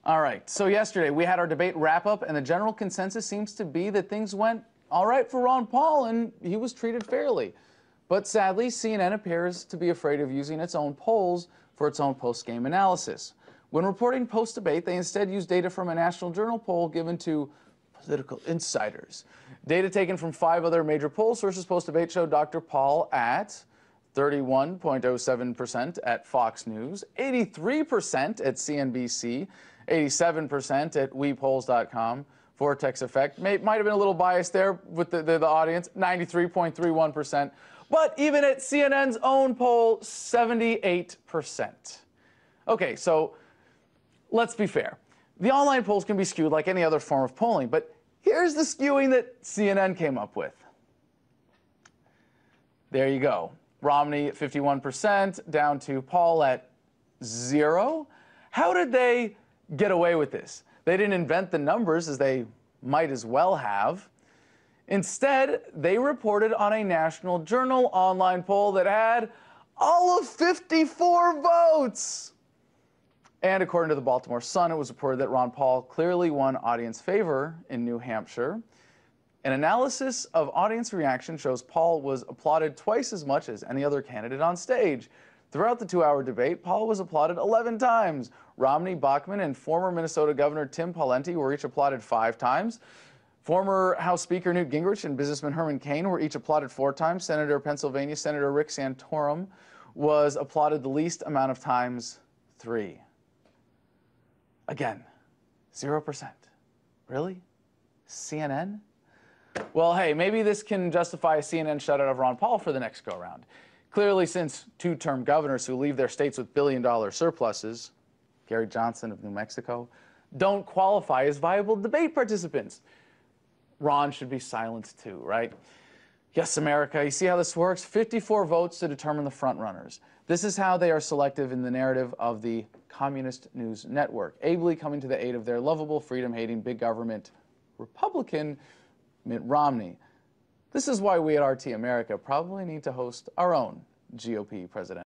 All right, so yesterday we had our debate wrap-up, and the general consensus seems to be that things went all right for Ron Paul, and he was treated fairly. But sadly, CNN appears to be afraid of using its own polls for its own post-game analysis. When reporting post-debate, they instead used data from a National Journal poll given to political insiders. Data taken from 5 other major poll sources post-debate showed Dr. Paul at 31.07% at Fox News, 83% at CNBC, 87% at WePolls.com. Vortex effect might have been a little biased there with the audience, 93.31%. But even at CNN's own poll, 78%. Okay, so let's be fair. The online polls can be skewed like any other form of polling, but here's the skewing that CNN came up with. There you go. Romney at 51%, down to Paul at 0. How did they get away with this? They didn't invent the numbers, as they might as well have. Instead, they reported on a National Journal online poll that had all of 54 votes. And according to the Baltimore Sun, it was reported that Ron Paul clearly won audience favor in New Hampshire. An analysis of audience reaction shows Paul was applauded twice as much as any other candidate on stage. Throughout the 2-hour debate, Paul was applauded 11 times. Romney, Bachmann, and former Minnesota Governor Tim Pawlenty were each applauded 5 times. Former House Speaker Newt Gingrich and businessman Herman Cain were each applauded 4 times. Pennsylvania Senator Rick Santorum was applauded the least amount of times, 3. Again, 0%. Really? CNN? Well, hey, maybe this can justify a CNN shutout of Ron Paul for the next go-around. Clearly, since 2-term governors who leave their states with billion-dollar surpluses, Gary Johnson of New Mexico, don't qualify as viable debate participants, Ron should be silenced too, right? Yes, America, you see how this works? 54 votes to determine the frontrunners. This is how they are selective in the narrative of the Communist News Network, ably coming to the aid of their lovable, freedom-hating, big government Republican Mitt Romney. This is why we at RT America probably need to host our own GOP president.